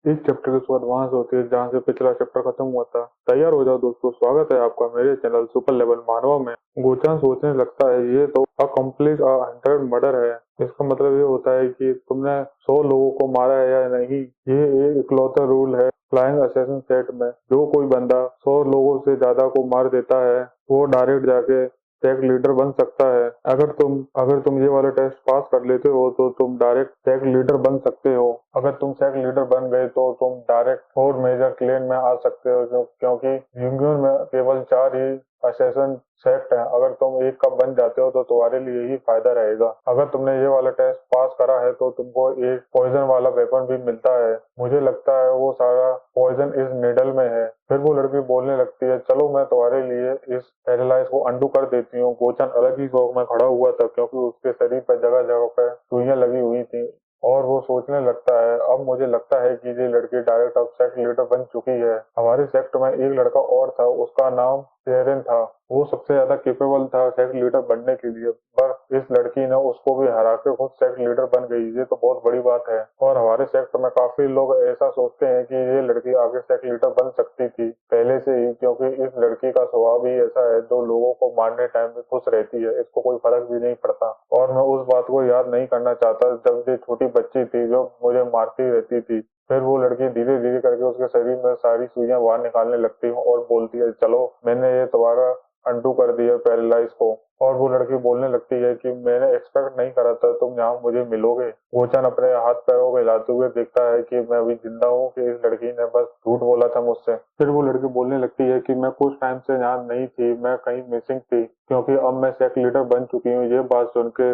इस चैप्टर की शुरुआत वहां से होती है जहां से पिछला चैप्टर खत्म हुआ था। तैयार हो जाओ दोस्तों, स्वागत है आपका मेरे चैनल सुपर लेवल मानवा में। गोचान सोचने लगता है ये तो अकम्प्लिश 100 मर्डर है। इसका मतलब ये होता है कि तुमने 100 लोगों को मारा है या नहीं। ये एक इकलौता रूल है फ्लाइंग असैसिन सेट में। जो कोई बंदा 100 लोगों से ज्यादा को मार देता है वो डायरेक्ट जाके टेक लीडर बन सकता है। अगर तुम ये वाला टेस्ट पास कर लेते हो तो तुम डायरेक्ट टेक लीडर बन सकते हो। अगर तुम टेक लीडर बन गए तो तुम डायरेक्ट 4 मेजर क्लेन में आ सकते हो, क्योंकि यूनियन में केवल 4 ही असेसन सेट है। अगर तुम एक का बन जाते हो तो तुम्हारे लिए ही फायदा रहेगा। अगर तुमने ये वाला टेस्ट पास करा है तो तुमको एक पॉइजन वाला वेपन भी मिलता है। मुझे लगता है वो सारा पॉइजन इस निडल में है। फिर वो लड़की बोलने लगती है, चलो मैं तुम्हारे लिए इस पैरालाइज को अंडू कर देती हूँ। गोचन अलग ही शौक में खड़ा हुआ था क्योंकि उसके शरीर पर जगह जगह पर सुइयां लगी हुई थी और वो सोचने लगता है, अब मुझे लगता है कि ये लड़की डायरेक्ट अब सेक्ट लीडर बन चुकी है। हमारे सेक्ट में एक लड़का और था, उसका नाम शेरन था। वो सबसे ज्यादा केपेबल था सेक्ट लीडर बनने के लिए, पर इस लड़की ने उसको भी हरा के खुद सेक्ट लीडर बन गई। ये तो बहुत बड़ी बात है और हमारे सेक्ट में काफी लोग ऐसा सोचते हैं कि ये लड़की आगे सेक्ट लीडर बन सकती थी पहले से ही, क्योंकि इस लड़की का स्वभाव ही ऐसा है जो लोगों को मारने टाइम में खुश रहती है। इसको कोई फर्क भी नहीं पड़ता। और मैं उस बात को याद नहीं करना चाहता जब ये छोटी बच्ची थी जो मुझे मारती रहती थी। फिर वो लड़की धीरे धीरे करके उसके शरीर में सारी सुइयां बाहर निकालने लगती है और बोलती है, चलो मैंने ये तुम्हारा अंडू कर दिया पैरालाइज को। और वो लड़की बोलने लगती है कि मैंने एक्सपेक्ट नहीं करा था तुम यहाँ मुझे मिलोगे। वोचन अपने हाथ पैरों को हिलाते हुए देखता है कि मैं अभी जिंदा हूँ कि इस लड़की ने बस झूठ बोला था मुझसे। फिर वो लड़की बोलने लगती है कि मैं कुछ टाइम से यहाँ नहीं थी, मैं कहीं मिसिंग थी, क्योंकि अब मैं सेक लीडर बन चुकी हूँ। ये बात सुन के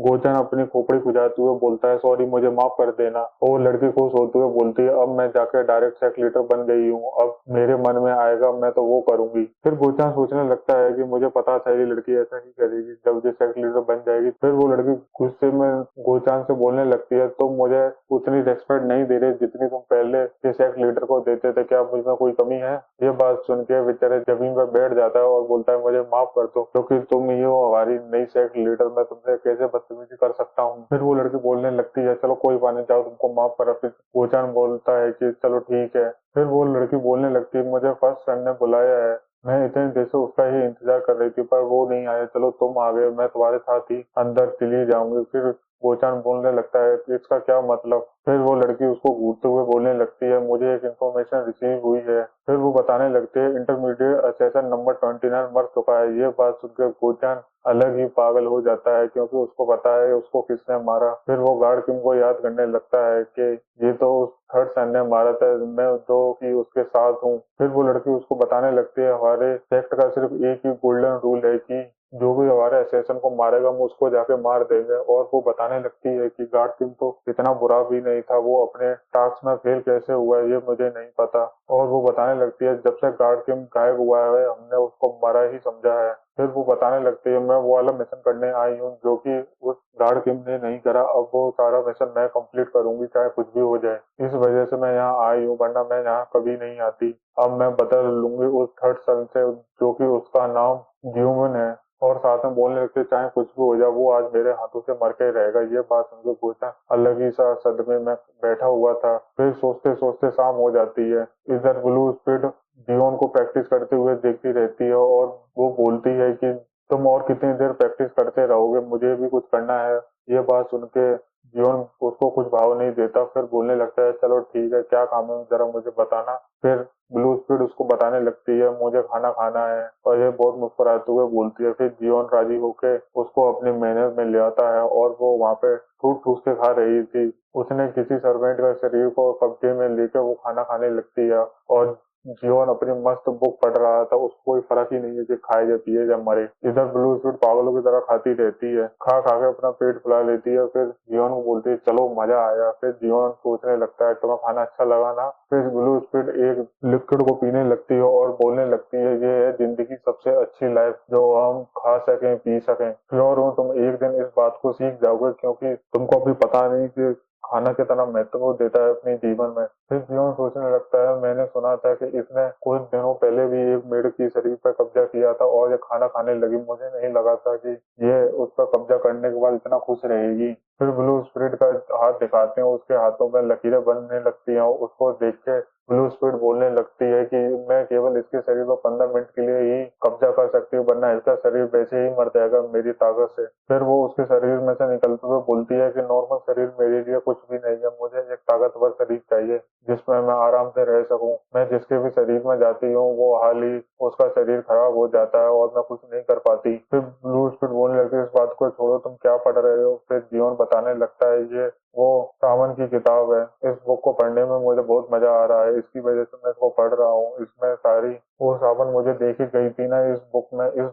गोचन अपनी खोपड़ी खुजाते हुए बोलता है, सॉरी मुझे माफ कर देना। और वो लड़की खुश होते हुए बोलती है, अब मैं जाकर डायरेक्ट सेक लीडर बन गई हूँ, अब मेरे मन में आएगा मैं तो वो करूंगी। फिर गोचान सोचने लगता है कि मुझे पता था ये लड़की ऐसा ही करेगी जब ये सेक लीडर बन जाएगी। फिर वो लड़की गुस्से में गोचान से बोलने लगती है, तुम मुझे उतनी रेस्पेक्ट नहीं दे रहे जितनी तुम पहले के सेक लीडर को देते थे, क्या मुझ में कोई कमी है? ये बात सुन के बेचारे जमीन पर बैठ जाता है और बोलता है, मुझे माफ कर दो क्योंकि तुम ही हो हमारी नई सेक्ट लीडर, मैं तुमसे कैसे बदतमीजी कर सकता हूँ। फिर वो लड़की बोलने लगती है, चलो कोई बात नहीं, जाओ तुमको माफ करा। फिर गोचान बोलता है कि चलो ठीक है। फिर वो लड़की बोलने लगती है, मुझे फर्स्ट फ्रेंड ने बुलाया है, मैं इतने देर से उसका ही इंतजार कर रही थी पर वो नहीं आया, चलो तुम आ गए, मैं तुम्हारे साथ ही अंदर चली जाऊंगी। फिर गोचान बोलने लगता है, इसका क्या मतलब? फिर वो लड़की उसको घूरते हुए बोलने लगती है, मुझे एक इन्फॉर्मेशन रिसीव हुई है। फिर वो बताने लगते हैं, इंटरमीडिएट असेसन नंबर 29 मर चुका है। ये बात सुनकर गोचान अलग ही पागल हो जाता है क्योंकि उसको पता है उसको किसने मारा। फिर वो गार्ड किम को याद करने लगता है कि ये तो उस थर्ड सन ने मारा था, मैं तो कि उसके साथ हूँ। फिर वो लड़की उसको बताने लगती है, हमारे सेक्ट का सिर्फ एक ही गोल्डन रूल है कि जो भी हमारे असेसन को मारेगा हम उसको जाके मार देंगे। और वो बताने लगती है कि गार्ड किम तो इतना बुरा भी नहीं था, वो अपने टास्क में फेल कैसे हुआ ये मुझे नहीं पता। और वो बताने लगती है, जब से गार्ड किम गायब हुआ है हमने उसको मरा ही समझा है। फिर वो बताने लगती है, मैं वो वाला मिशन करने आई हूँ जो कि उस गार्ड किम ने नहीं करा, अब वो सारा मिशन मैं कंप्लीट करूंगी चाहे कुछ भी हो जाए। इस वजह से मैं यहाँ आई हूँ, वरना मैं यहाँ कभी नहीं आती। अब मैं बदल लूंगी उस थर्ड सन से जो कि उसका नाम ह्यूमन है। और साथ में बोलने लगते, चाहे कुछ भी हो जाए वो आज मेरे हाथों से मर के ही रहेगा। ये बात सुनकर गोचा अलग ही सा सदमे में बैठा हुआ था। फिर सोचते सोचते शाम हो जाती है। इधर ब्लू स्पीड डियोन को प्रैक्टिस करते हुए देखती रहती है और वो बोलती है कि तुम और कितनी देर प्रैक्टिस करते रहोगे, मुझे भी कुछ करना है। ये बात सुन के डियोन उसको कुछ भाव नहीं देता। फिर बोलने लगता है, चलो ठीक है, क्या काम है जरा मुझे बताना। फिर ब्लू स्पीड उसको बताने लगती है, मुझे खाना खाना है, और ये बहुत मुस्कुराते हुए बोलती है। फिर जियोन राजी होके उसको अपने मैनेज में ले आता है और वो वहां पे ठूस ठूस के खा रही थी। उसने किसी सर्वेंट का शरीर को कब्जे में लेकर वो खाना खाने लगती है और जियोन अपनी मस्त बुक पढ़ रहा था, उसको कोई फर्क ही नहीं है कि खाए या पिए या मरे। इधर ब्लू स्पीड पागलों की तरह खाती रहती है, खा खा के अपना पेट फुला लेती है। फिर जियोन को बोलती है, चलो मजा आया। फिर जियोन सोचने लगता है, तुम्हें खाना अच्छा लगा ना? फिर ब्लू स्पीड एक लिक्विड को पीने लगती है और बोलने लगती है, ये है जिंदगी सबसे अच्छी लाइफ जो हम खा सकें पी सकें। श्योर हूँ तुम एक दिन इस बात को सीख जाओगे, क्योंकि तुमको अभी पता नहीं कि खाना कितना महत्व देता है अपने जीवन में। फिर जीवन सोचने लगता है, मैंने सुना था कि इसने कुछ दिनों पहले भी एक मेड की शरीर पर कब्जा किया था और ये खाना खाने लगी। मुझे नहीं लगा था कि ये उस पर कब्जा करने के बाद इतना खुश रहेगी। फिर ब्लू स्पिरिट का हाथ दिखाते हैं, उसके हाथों में लकीरें बनने लगती हैं। उसको देख के ब्लू स्पिरिट बोलने लगती है कि मैं केवल इसके शरीर पर 15 मिनट के लिए ही कब्जा कर सकती हूँ, वरना इसका शरीर वैसे ही मर जाएगा मेरी ताकत से। फिर वो उसके शरीर में से निकलते हुए बोलती है कि नॉर्मल शरीर मेरे लिए कुछ भी नहीं है, मुझे एक ताकतवर शरीर चाहिए जिसमें मैं आराम से रह सकूं। मैं जिसके भी शरीर में जाती हूँ वो हाल ही उसका शरीर खराब हो जाता है और मैं कुछ नहीं कर पाती। फिर ब्लू स्पिरिट बोलने लगती है, इस बात को छोड़ो, तुम क्या पढ़ रहे हो? फिर जियोन बताने लगता है, ये वो सावन की किताब है, इस बुक को पढ़ने में मुझे बहुत मजा आ रहा है, इसकी वजह से मैं इसको पढ़ रहा हूँ। इसमें सारी वो सावन मुझे देखी गई थी ना, इस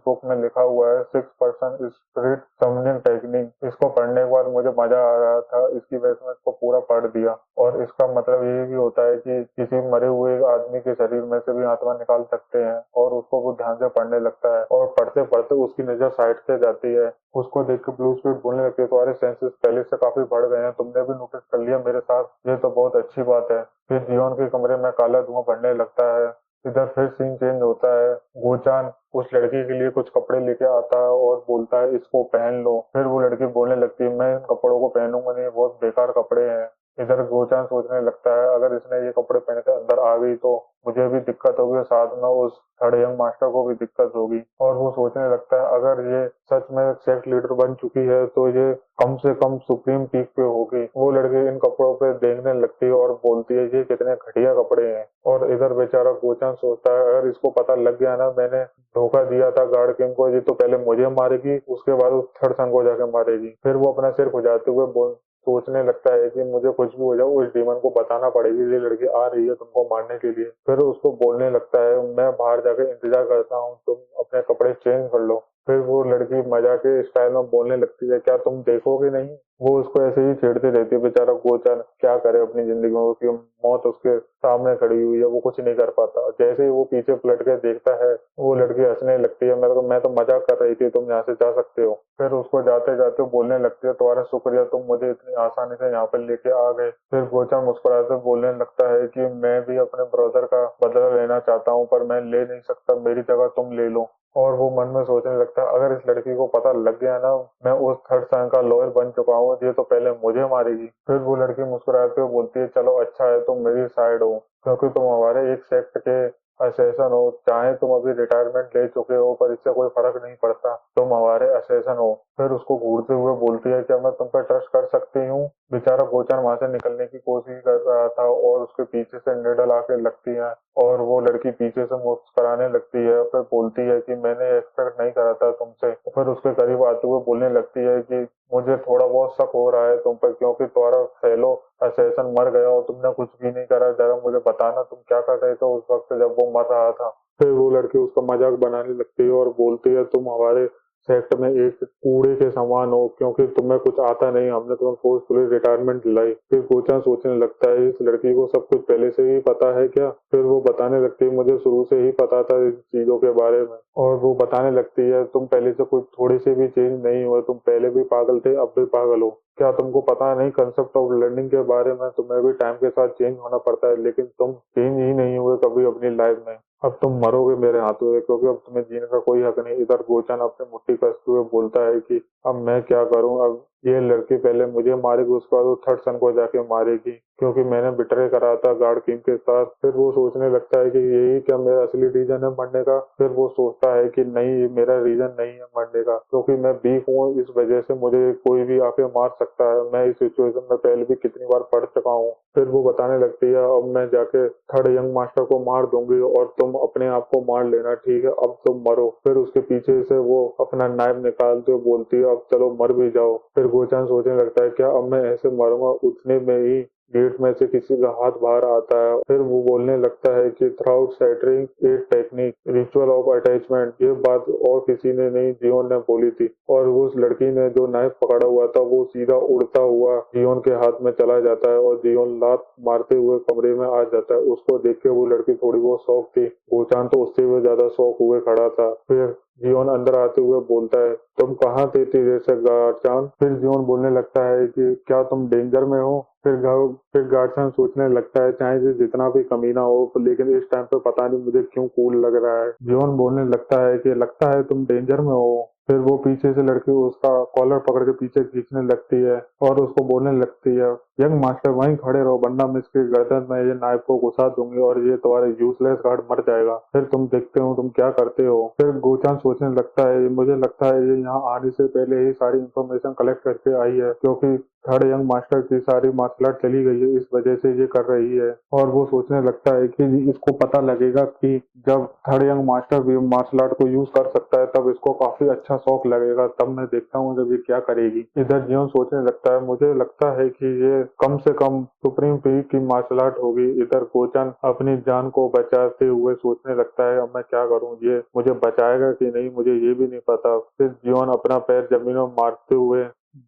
बुक में लिखा हुआ है 6% स्पिरिट समनिंग टेक्निक। इसको पढ़ने के बाद मुझे मजा आ रहा था, इसकी वजह से मैं इसको पूरा पढ़ दिया। और इसका मतलब ये भी होता है कि किसी मरे हुए आदमी के शरीर में से भी आत्मा निकाल सकते हैं। और उसको वो ध्यान से पढ़ने लगता है और पढ़ते पढ़ते उसकी नजर साइड से जाती है। उसको देख के ब्लू स्पिरिट बोलने लगती है, तुम्हारे सेंसेस पहले से काफी बढ़ गए हैं, तुमने भी नोटिस कर लिया मेरे साथ, ये तो बहुत अच्छी बात है। फिर जियोन के कमरे में काला धुआं बढ़ने लगता है। इधर फिर सीन चेंज होता है। गोचान उस लड़की के लिए कुछ कपड़े लेके आता है और बोलता है इसको पहन लो। फिर वो लड़की बोलने लगती है, मैं इन कपड़ों को पहनूंगा नहीं, बहुत बेकार कपड़े हैं। इधर गोचान सोचने लगता है, अगर इसने ये कपड़े पहन के अंदर आ गई तो मुझे भी दिक्कत होगी और साथ में उस थर्ड यंग मास्टर को भी दिक्कत होगी। और वो सोचने लगता है, अगर ये सच में सेक्ट लीडर बन चुकी है तो ये कम से कम सुप्रीम पीक पे होगी। वो लड़की इन कपड़ों पे देखने लगती है और बोलती है, ये कितने घटिया कपड़े हैं। और इधर बेचारा गोचान सोचता है, अगर इसको पता लग गया ना मैंने धोखा दिया था गार्ड किंग को, ये तो पहले मुझे मारेगी, उसके बाद उस थर्ड सन को जाके मारेगी। फिर वो अपना सिर खुजाते हुए सोचने लगता है कि मुझे कुछ भी हो जाए उस डीमन को बताना पड़ेगी, ये लड़की आ रही है तुमको मारने के लिए। फिर उसको बोलने लगता है, मैं बाहर जाकर इंतजार करता हूँ, तुम अपने कपड़े चेंज कर लो। फिर वो लड़की मजाक के स्टाइल में बोलने लगती है, क्या तुम देखोगे नहीं? वो उसको ऐसे ही छेड़ती रहती है। बेचारा गोचर क्या करे अपनी जिंदगी में, उसकी मौत उसके सामने खड़ी हुई है, वो कुछ नहीं कर पाता। जैसे ही वो पीछे पलट के देखता है, वो लड़की हंसने लगती है, मैं तो मजाक कर रही थी, तुम यहाँ से जा सकते हो। फिर उसको जाते जाते बोलने लगती है, तुम्हारा शुक्रिया, तुम मुझे इतनी आसानी से यहाँ पर लेके आ गए। फिर गोचर मुस्कुराते बोलने लगता है कि मैं भी अपने ब्रदर का बदला लेना चाहता हूँ, पर मैं ले नहीं सकता, मेरी जगह तुम ले लो। और वो मन में सोचने लगता है, अगर इस लड़की को पता लग गया ना मैं उस थर्ड सन का लॉयर बन चुका हूँ, ये तो पहले मुझे मारेगी। फिर वो लड़की मुस्कुराते हुए बोलती है, चलो अच्छा है तुम मेरी साइड हो, क्योंकि तुम हमारे एक सेक्ट के असेसन हो। चाहे तुम अभी रिटायरमेंट ले चुके हो पर इससे कोई फर्क नहीं पड़ता, तुम हमारे असेसन हो। फिर उसको घूरते हुए बोलती है, क्या मैं तुम पर ट्रस्ट कर सकती हूँ? बेचारा गोचर वहां से निकलने की कोशिश कर रहा था और उसके पीछे से निडल आके लगती है और वो लड़की पीछे से मुस्कुराने लगती है। फिर बोलती है कि मैंने एक्सपेक्ट नहीं करा था तुमसे। फिर उसके करीब आते हुए बोलने लगती है कि मुझे थोड़ा बहुत शक हो रहा है तुम पर, क्योंकि तुम्हारा फेलो असेसन मर गया और तुमने कुछ भी नहीं करा। जरा मुझे बताना तुम क्या कर रहे थे उस वक्त जब वो मर रहा था। फिर वो लड़की उसका मजाक बनाने लगती है और बोलती है, तुम हमारे सेक्ट में एक कूड़े के समान हो, क्योंकि तुम्हें कुछ आता नहीं, हमने तुम्हें फोर्सफुली रिटायरमेंट दिलाई। फिर गोचा सोचने लगता है, इस लड़की को सब कुछ पहले से ही पता है क्या? फिर वो बताने लगती है, मुझे शुरू से ही पता था इन चीजों के बारे में। और वो बताने लगती है, तुम पहले से कुछ थोड़ी से भी चेंज नहीं हुए, तुम पहले भी पागल थे अब भी पागल हो। क्या तुमको पता नहीं कंसेप्ट ऑफ लर्निंग के बारे में? तुम्हें भी टाइम के साथ चेंज होना पड़ता है, लेकिन तुम चेंज ही नहीं हुए कभी अपनी लाइफ में। अब तुम मरोगे मेरे हाथों से, क्योंकि अब तुम्हें जीने का कोई हक नहीं। इधर गोचन अपने मुट्ठी कसते हुए बोलता है कि अब मैं क्या करूं? अब ये लड़की पहले मुझे मारेगी, उसके बाद वो थर्ड सन को जाके मारेगी, क्योंकि मैंने बिट्रे करा था गार्ड किंग के साथ। फिर वो सोचने लगता है कि यही क्या मेरा असली रीजन है मरने का? फिर वो सोचता है कि नहीं, ये मेरा रीजन नहीं है मरने का, क्योंकि मैं वीक हूँ, इस वजह से मुझे कोई भी आके मार सकता है। मैं इस सिचुएशन में पहले भी कितनी बार पड़ चुका हूँ। फिर वो बताने लगती है, अब मैं जाके थर्ड यंग मास्टर को मार दूंगी और तुम अपने आप को मार लेना, ठीक है? अब तुम मरो। फिर उसके पीछे से वो अपना नाइफ निकालते हुए बोलती है, अब चलो मर भी जाओ। फिर गोचान सोचने लगता है, क्या अब मैं ऐसे मरूंगा? उतने में ही गेट में से किसी का हाथ बाहर आता है। फिर वो बोलने लगता है कि through shattering a technique ritual of attachment. ये बात और किसी ने नहीं, जियोन ने बोली थी। और उस लड़की ने जो नाइफ पकड़ा हुआ था वो सीधा उड़ता हुआ जियोन के हाथ में चला जाता है और जियोन लात मारते हुए कमरे में आ जाता है। उसको देख के वो लड़की थोड़ी बहुत शौक थी, गोचान तो उससे भी ज्यादा शौक हुए खड़ा था। फिर जियोन अंदर आते हुए बोलता है, तुम कहाँ थे तेरे से गार्डचान? फिर जियोन बोलने लगता है कि क्या तुम डेंजर में हो? फिर गार्डसन सोचने लगता है, चाहे ये जितना भी कमीना हो लेकिन इस टाइम पे पता नहीं मुझे क्यों कूल लग रहा है। जियोन बोलने लगता है कि लगता है तुम डेंजर में हो। फिर वो पीछे से लड़की उसका कॉलर पकड़ के पीछे खींचने लगती है और उसको बोलने लगती है, यंग मास्टर वहीं खड़े रहो वरना मैं इसकी गर्दन में ये नाइफ को घुसा दूंगी और ये तुम्हारा यूजलेस गार्ड मर जाएगा, फिर तुम देखते हो तुम क्या करते हो। फिर गोचान सोचने लगता है मुझे लगता है ये यहाँ आने से पहले ही सारी इंफॉर्मेशन कलेक्ट करके आई है, क्योंकि थर्ड यंग मास्टर की सारी मार्शल आर्ट चली गई है, इस वजह से ये कर रही है। और वो सोचने लगता है कि इसको पता लगेगा कि जब थर्ड यंग मास्टर भी मार्शल आर्ट को यूज कर सकता है तब इसको काफी अच्छा शौक लगेगा, तब मैं देखता हूँ जब ये क्या करेगी। इधर जियोन सोचने लगता है मुझे लगता है कि ये कम से कम सुप्रीम पीक की मार्शल आर्ट होगी। इधर गोचन अपनी जान को बचाते हुए सोचने लगता है अब मैं क्या करूँ, ये मुझे बचाएगा कि नहीं मुझे ये भी नहीं पता। फिर जियोन अपना पैर जमीन में मारते हुए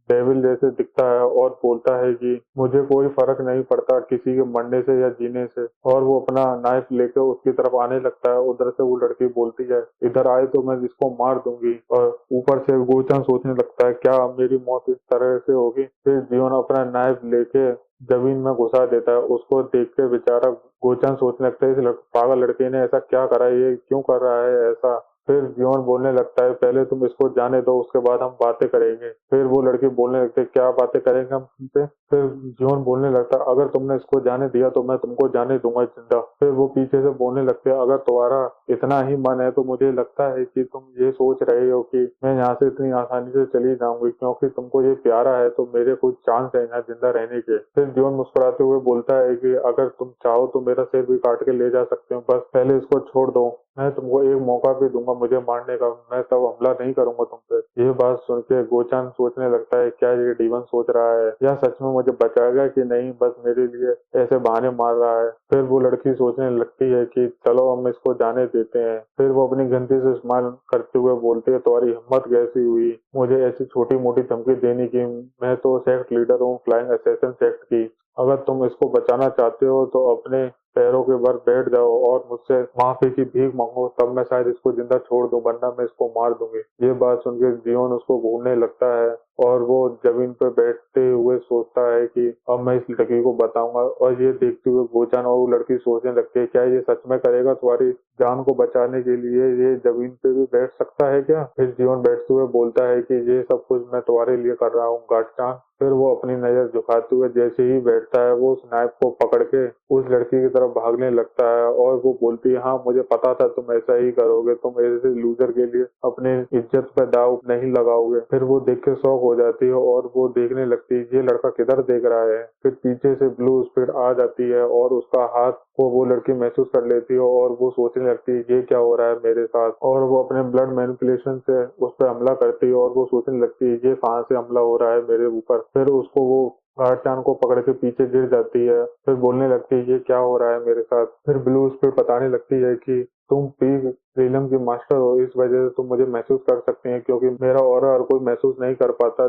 डेविल जैसे दिखता है और बोलता है कि मुझे कोई फर्क नहीं पड़ता किसी के मरने से या जीने से, और वो अपना नाइफ लेकर उसकी तरफ आने लगता है। उधर से वो लड़की बोलती है इधर आए तो मैं इसको मार दूंगी, और ऊपर से गोचन सोचने लगता है क्या मेरी मौत इस तरह से होगी। फिर जियोन अपना नाइफ लेके जमीन में घुसा देता है। उसको देख के बेचारा गोचन सोचने लगता है इस पागल लड़के ने ऐसा क्या करा, ये क्यों कर रहा है ऐसा। फिर जियोन बोलने लगता है पहले तुम इसको जाने दो उसके बाद हम बातें करेंगे। फिर वो लड़की बोलने लगती है क्या बातें करेंगे हम तुमसे। फिर जियोन बोलने लगता है अगर तुमने इसको जाने दिया तो मैं तुमको जाने दूंगा जिंदा। फिर वो पीछे से बोलने लगते हैं अगर तुम्हारा इतना ही मन है तो मुझे लगता है कि तुम ये सोच रहे हो कि मैं यहाँ से इतनी आसानी से चली जाऊंगी, क्योंकि तुमको ये प्यारा है तो मेरे कुछ चांस है यहाँ जिंदा रहने के। फिर जियोन मुस्कुराते हुए बोलता है कि अगर तुम चाहो तो मेरा सिर भी काट के ले जा सकते हो, बस पहले इसको छोड़ दो, मैं तुमको एक मौका भी दूंगा मुझे मारने का, मैं तब हमला नहीं करूंगा तुम पे। ये बात सुन के गोचान सोचने लगता है क्या ये डीवन सोच रहा है या सच में मुझे बचाएगा कि नहीं, बस मेरे लिए ऐसे बहाने मार रहा है। फिर वो लड़की सोचने लगती है कि चलो हम इसको जाने देते हैं। फिर वो अपनी गंदी से स्माइल करते हुए बोलती है तुम्हारी हिम्मत कैसी हुई मुझे ऐसी छोटी मोटी धमकी देने की, मैं तो सेक्ट लीडर हूँ फ्लाइंग असैसिन सेक्ट की, अगर तुम इसको बचाना चाहते हो तो अपने पैरों के बल बैठ जाओ और मुझसे माफी की भीख मांगो, तब मैं शायद इसको जिंदा छोड़ दूं वरना मैं इसको मार दूंगी। ये बात सुनकर जियोन उसको घूरने लगता है और वो जमीन पर बैठते हुए सोचता है कि अब मैं इस लड़की को बताऊंगा। और ये देखते हुए गोचान और वो लड़की सोचने लगती है क्या ये सच में करेगा तुम्हारी जान को बचाने के लिए, ये जमीन पे भी बैठ सकता है क्या। फिर जियोन बैठते हुए बोलता है कि ये सब कुछ मैं तुम्हारे लिए कर रहा हूँ गार्डचान। फिर वो अपनी नजर झुकाते हुए जैसे ही बैठता है वो उस नाइफ को पकड़ के उस लड़की की तरफ भागने लगता है और वो बोलती है हाँ मुझे पता था तुम ऐसा ही करोगे, तुम ऐसे लूजर के लिए अपने इज्जत पे दाव नहीं लगाओगे। फिर वो देख के शौक हो जाती है और वो देखने लगती है ये लड़का किधर देख रहा है। फिर पीछे से ब्लू स्पीड आ जाती है और उसका हाथ को वो लड़की महसूस कर लेती है और वो सोचने लगती है ये क्या हो रहा है मेरे साथ, और वो अपने ब्लड मैनिपुलेशन से उस पर हमला करती है और वो सोचने लगती है ये कहाँ से हमला हो रहा है मेरे ऊपर। फिर उसको वो गार्डचान को पकड़ के पीछे गिर जाती है। फिर बोलने लगती है ये क्या हो रहा है मेरे साथ। फिर ब्लू उस पर बताने लगती है कि तुम पीक रियलम की मास्टर हो, इस वजह से तुम मुझे महसूस कर सकते हैं क्योंकि मेरा ऑरा हर कोई महसूस नहीं कर पाता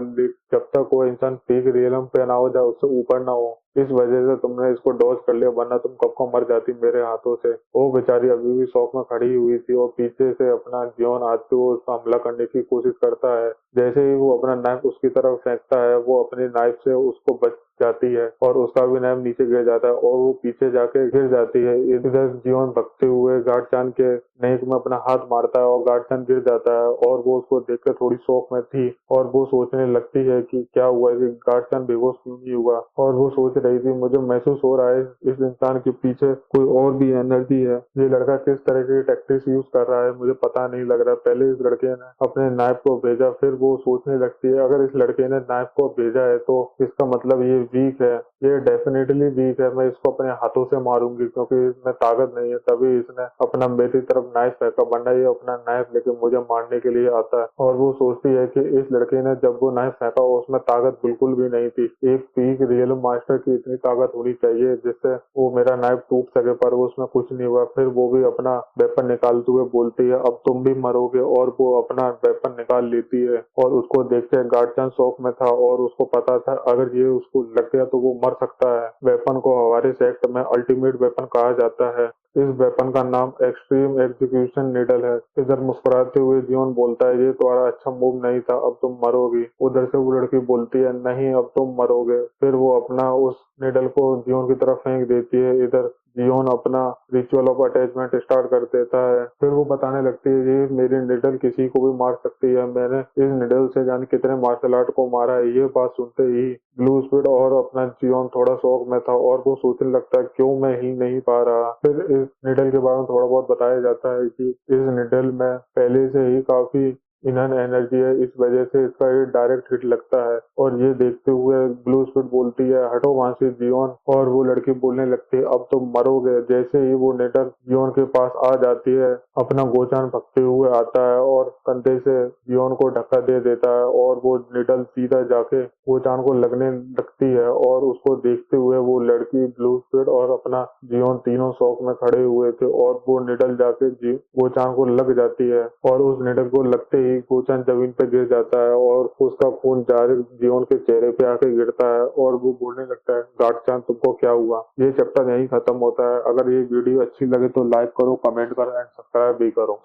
जब तक वो इंसान पीक रियलम पे ना हो जाए, उससे ऊपर ना हो, इस वजह से तुमने इसको डॉज कर लिया वरना तुम कब को मर जाती मेरे हाथों से। वो बेचारी अभी भी शौक में खड़ी हुई थी और पीछे से अपना जियोन आते हुए उसका हमला करने की कोशिश करता है। जैसे ही वो अपना नाइफ उसकी तरफ फेंकता है वो अपने नाइफ से उसको बच जाती है और उसका भी नाइफ नीचे गिर जाता है और वो पीछे जाके गिर जाती है। इधर जियोन भगते हुए गार्डचान के नेक में अपना हाथ मारता है और गार्डचान गिर जाता है और वो उसको देखकर थोड़ी शौक में थी और वो सोचने लगती है कि क्या हुआ कि गार्डचान बेहोश क्यों नहीं हुआ। और वो सोच रही थी मुझे महसूस हो रहा है इस इंसान के पीछे कोई और भी एनर्जी है, ये लड़का किस तरह की टैक्टिक्स यूज कर रहा है मुझे पता नहीं लग रहा। पहले इस लड़के ने अपने नाइफ को भेजा, फिर वो सोचने लगती है अगर इस लड़के ने नाइफ को भेजा है तो इसका मतलब ये वीक है, ये डेफिनेटली वीक है, मैं इसको अपने हाथों से मारूंगी क्योंकि इसमें ताकत नहीं है, तभी इसने अपना मेरी तरफ नाइफ फेंका वरना ये अपना नाइफ लेके मुझे मारने के लिए आता है। और वो सोचती है कि इस लड़के ने जब वो नाइफ फेंका उसमें ताकत बिल्कुल भी नहीं थी, एक पीक रियल मास्टर की इतनी ताकत होनी चाहिए जिससे वो मेरा नाइफ टूट सके, पर वो उसमें कुछ नहीं हुआ। फिर वो भी अपना वेपन निकालते हुए बोलती है अब तुम भी मरोगे, और वो अपना वेपन निकाल लेती है और उसको देख के गार्डचन शौक में था और उसको पता था अगर ये उसको लग गया तो वो मर सकता है। वेपन को हमारे सेक्ट में अल्टीमेट वेपन कहा जाता है, इस वेपन का नाम एक्सट्रीम एग्जीक्यूशन नीडल है। इधर मुस्कुराते हुए जियोन बोलता है ये तुम्हारा अच्छा मूव नहीं था, अब तुम मरोगी। उधर से वो लड़की बोलती है नहीं अब तुम मरोगे। फिर वो अपना उस नीडल को जियोन की तरफ फेंक देती है। इधर जियोन अपना रिचुअल ऑफ अटैचमेंट स्टार्ट कर देता है। फिर वो बताने लगती है ये मेरी निडल किसी को भी मार सकती है, मैंने इस निडल से जाने कितने मार्शल आर्ट को मारा है। ये बात सुनते ही ब्लू स्पीड और अपना जियोन थोड़ा शौक में था और वो सोचने लगता है क्यों मैं ही नहीं पा रहा। फिर इस निडल के बारे में थोड़ा बहुत बताया जाता है कि इस निडल में पहले से ही काफी इनर एनर्जी है, इस वजह से इसका ये डायरेक्ट हिट लगता है। और ये देखते हुए ब्लू स्पीड बोलती है हटो वहां से जियोन, और वो लड़की बोलने लगती है अब तुम मरोगे। जैसे ही वो निडल जियोन के पास आ जाती है, अपना गोचान भगते हुए आता है और कंधे से जियोन को धक्का दे देता है और वो निडल सीधा जाके गोचान को लगने लगती है। और उसको देखते हुए वो लड़की, ब्लू स्पीड और अपना जियोन तीनों शौक में खड़े हुए थे और वो निडल जाके गोचान को लग जाती है। और उस निडल को लगते ही गोचान जमीन पे गिर जाता है और उसका खून डायरेक्ट जियोन के चेहरे पे आके गिरता है और वो बोलने लगता है गार्ड-चान तुमको क्या हुआ। ये चैप्टर यहीं खत्म होता है। अगर ये वीडियो अच्छी लगे तो लाइक करो, कमेंट करो एंड सब्सक्राइब भी करो।